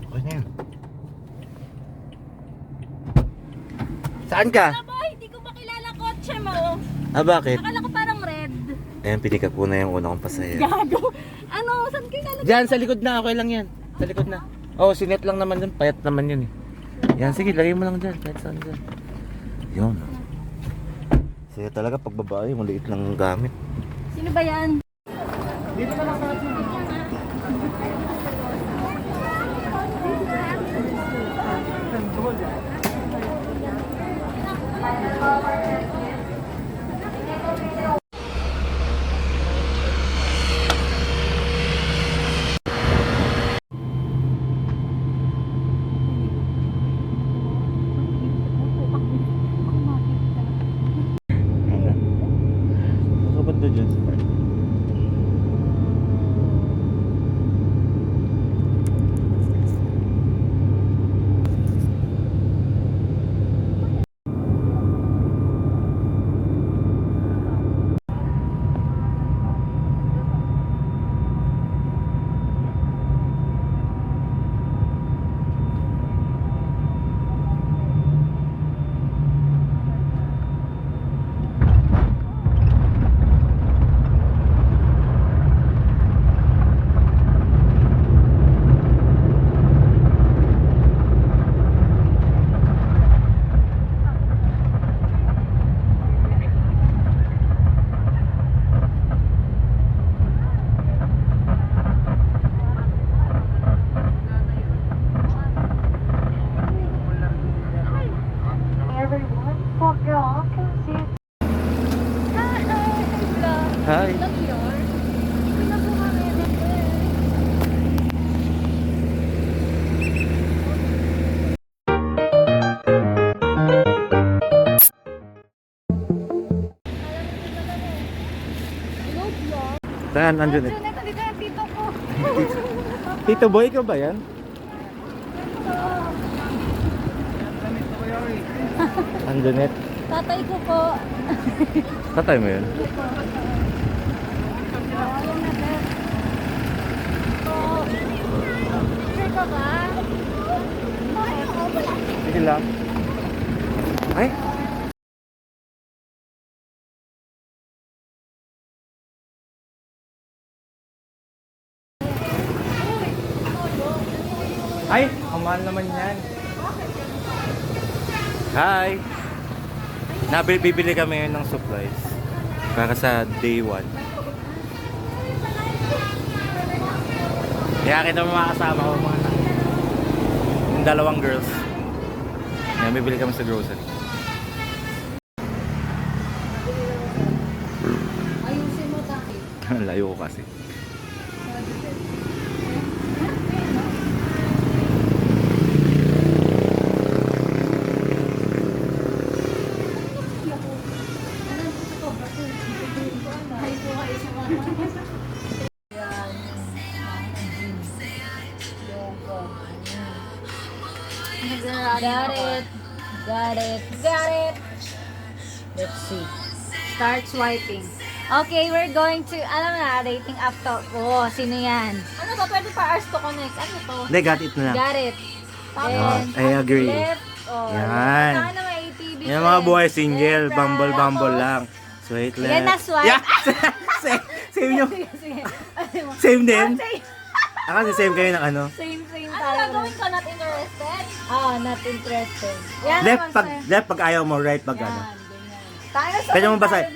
Okay na yan. Saan ka? Boy, hindi ko makilala kotse mo. Ah, bakit? Akala ko parang red. Ayan, pinikap ko na yung una kong pasahero. Gago. Ano, saan kayo lalagay? Diyan, sa likod na. Okay lang yan. Sa likod na. Oh, sinet lang naman dun. Payat naman yun eh. Yan, sige, lagay mo lang dyan. Kahit saan dyan. Yun. Sige talaga, pag babae, maliit lang ang gamit. Sino ba yan? Dito ka lang sa Nakabanda dyan sa park. Hi. Saan? Andun eh. Dito yung tito ko. Tito Boy, ikaw ba yan? Andonet. Tatay ko po. Tatay mo yun? Sure ka ba? Sige lang. Ay! Ay! Kamahal naman yan. Hi! Bibili kami ng supplies para sa day 1. Kaya kita mga kasama ko mga yung dalawang girls. Kaya bibili kami sa grocery. Ayusin mo tayo. Layo ko kasi. Got it. Got it. Got it. Let's see. Start swiping. Okay, we're going to, alam na, rating up to. Oh, sino yan? Ano to? 24 hours to connect. Ano to? Hindi, got it na lang. Got it. Yes, I agree. Left. Oh, Yan. Sana may ATV. Yung mga buhay single, Left, bumble right. lang. Sweet lang. Yan na swipe. Yeah. Same yung, Sige. same din. Ako kasi same kayo ng ano. Same tayo. Ano gagawin ko? Not interested? Not interested. Yan Left pag ayaw mo, right pag ano. ganyan. Tayo sa Kaya mo basahin,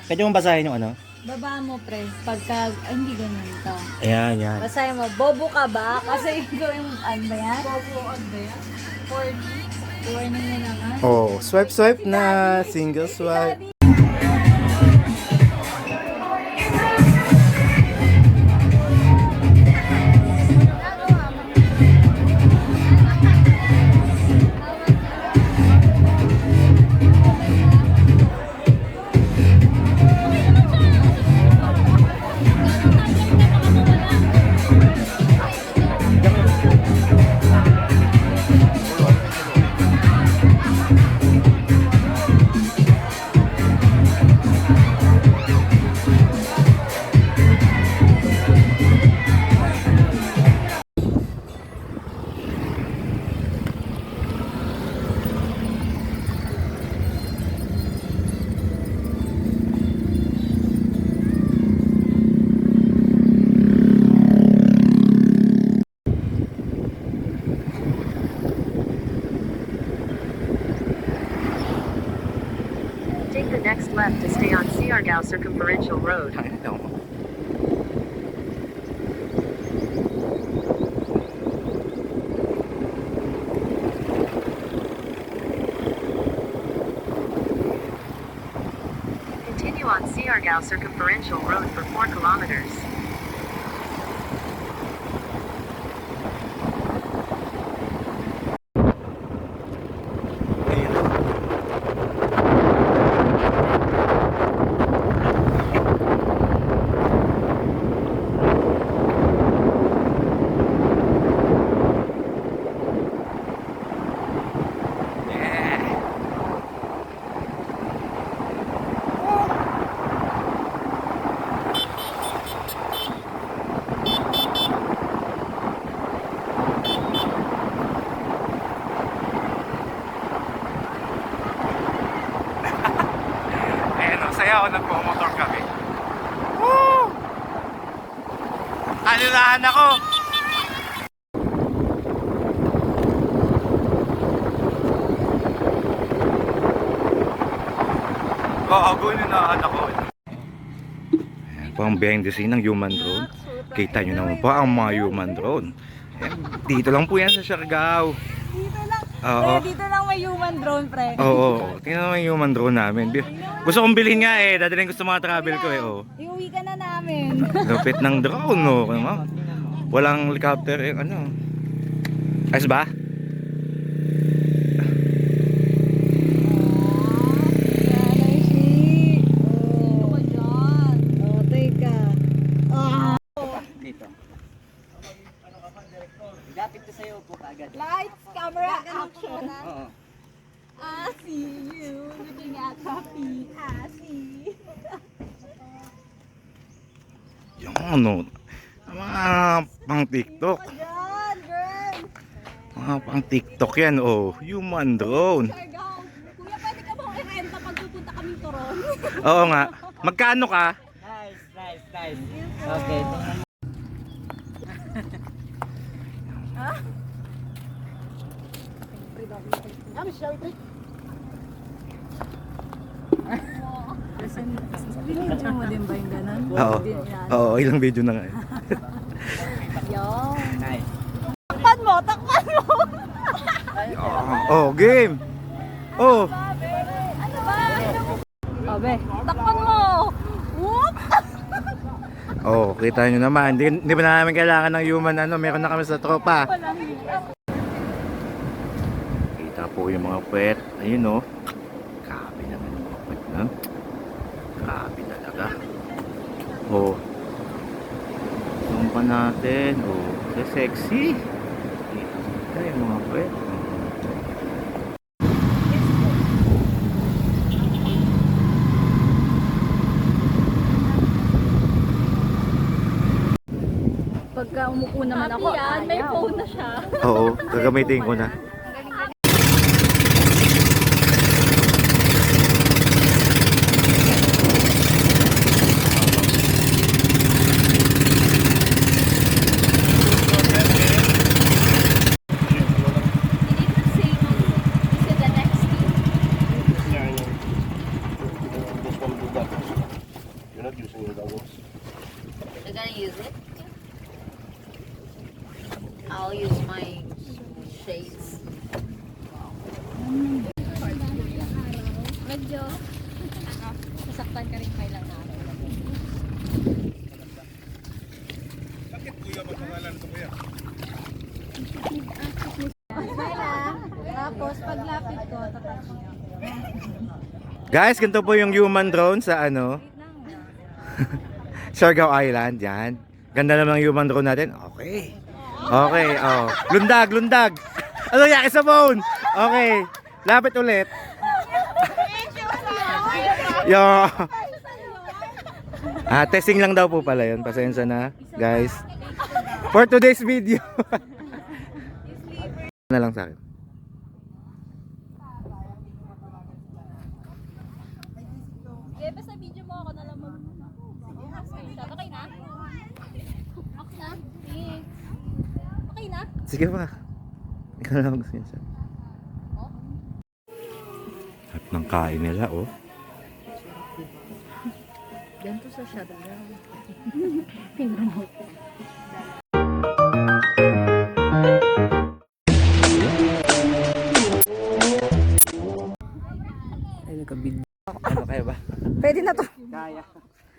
kaya mo basahin yung ano. baba mo, pre. Pagka, hindi ganyan to. Ayan, yan. Basahin mo, bobo ka ba? Kasi gawin mo, ano ba yan? Bobo, ano ba yan? Warning? Warning na naman. Oh, swipe na, single swipe. Siargao Circumferential Road. Ay, ito. Continue on Siargao Circumferential Road for 4 kilometers. Ayan o, saya ako nagpo-motor kami. Woo! Alulahan ako! Oo, gunin na ako. Ayan po ang behind the scene ng human drone. Kita nyo naman po ang mga human drone. Ayan, dito lang po yan sa Siargao. Dito lang. Oo. Dito lang may human drone, pre. Oo, tingnan mo yung human drone namin. Gusto kong bilhin nga eh, dadalhin ko sa mga travel ko eh. Oh. Iuwi ka na namin. Lupit ng drone, no? Walang helicopter eh, ano. Ayos ba? Dito ka dyan. Oh, teka. Dito. Lapit ko sa'yo po kaagad. Lights, camera, action. Oo. I see you looking at happy. I see. Yung ano, mga pang TikTok. Yan, girl. Mga pang TikTok yan, oh. Human drone. Siargao. Kuya, pwede ka bang i-renta pag pupunta kaming Toron? Oo nga. Magkano ka? Nice, nice, nice. Okay, tingnan mo. Binidyo mo din ba yung ganun? Oo. Oo, ilang video na nga eh. Yung. Nice. Takpan mo, takpan mo. Oh, game. Oh. Ano ba? Abe, takpan mo. Whoop! Oh, kita nyo naman. Hindi ba namin kailangan ng human ano, meron na kami sa tropa. Walang hirap. Kita po yung mga puwet. Ayun oh. Grabe naman yung mga puwet na. Grabe talaga. Oh. Zoom pa natin. Oh, sexy. Kita yung mga puwet. Pagka umupo naman ako, may phone na siya. Oo, gagamitin ko na. You're not using your goggles. You're gonna use it? I'll use my shades. Medyo masaktan ka rin kailang araw. Bakit kuya magpangalan ko kuya? Tapos paglapit ko, tatouch niya. Guys, ganito po yung human drone sa ano, Siargao Island. Yan. Ganda naman ang human drone natin. Okay. Okay, oh. Lundag, lundag. Ano yan? Sa phone. Okay. Lapit ulit. Yo. Testing lang daw po pala yun. Pasensya na, guys. For today's video. Na lang sa akin. Okay, basta video mo ako na lang mag... Okay na? Okay na? Okay na? Sige pa. Ikaw na lang gusto niya. At ng kain nila, oh. Ganito sa siya daw. Pinromote. Ay, nagka-bid. Ano kaya ba? Pwede na to. Kaya.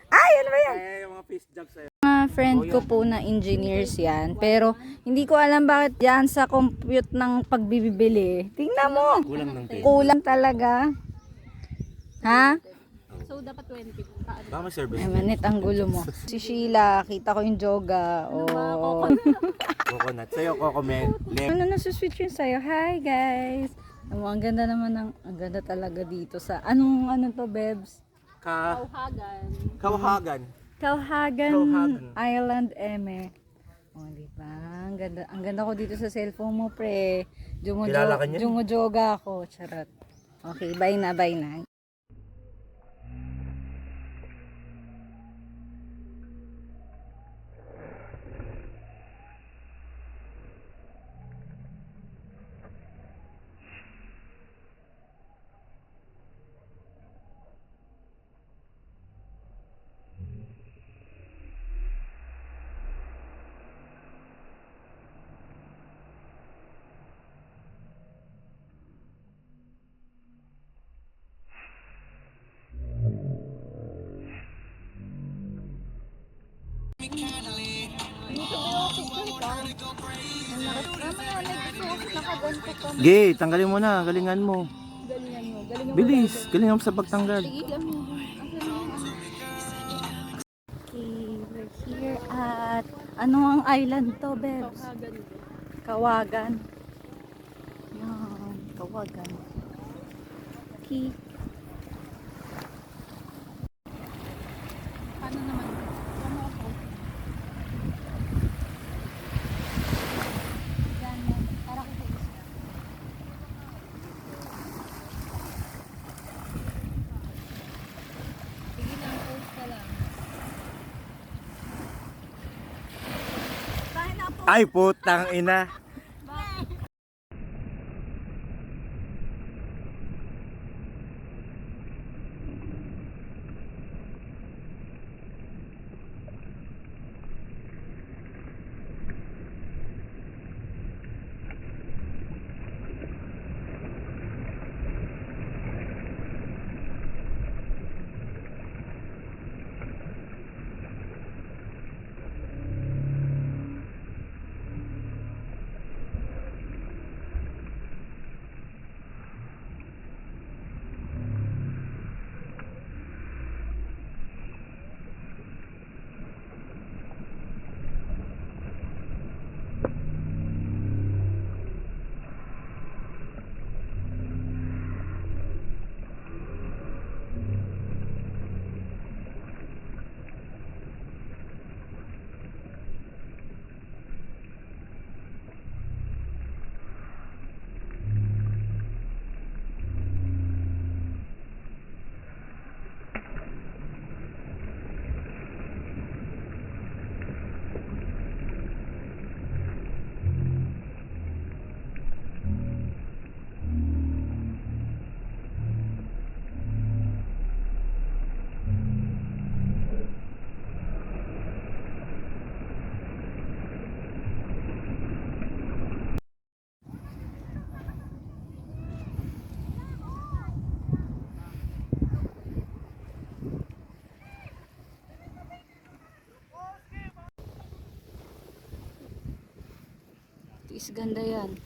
Ay, ano ba yan? Kaya yung mga fish jobs sa'yo. Mga friend ko po na engineers yan. Pero hindi ko alam bakit yan sa compute ng pagbibili. Tingnan mo. Kulang ng 10. Kulang talaga. Ha? Baka may service. Ay, manit ang gulo mo. Si Sheila, kita ko yung joga. Oh. Coconut. Sa'yo, Cocomen. Ano na switch yun sa'yo? Hi guys. Ang ganda naman ang ganda talaga dito sa ano to, Bebs? Kawahagan. Kauhagan Island, Eme. Oh, di ba? Ang ganda ko dito sa cellphone mo, pre. Kilala ka niya? Joga ako. Charot. Okay, bye na, bye na. Gay, tanggalin mo na. Galingan mo. Bilis. Galingan mo sa pagtanggal. Okay, we're here at ano ang island to, Bebs? Kawagan. Yan, Kawagan. Okay. Ano naman? Ano ako? Yan, para ko sa isla. Sige lang, post ka lang. Ay, putang ina. Is ganda yan.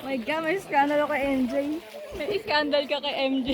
My God, may scandal ako kay MJ. May scandal ka kay MJ.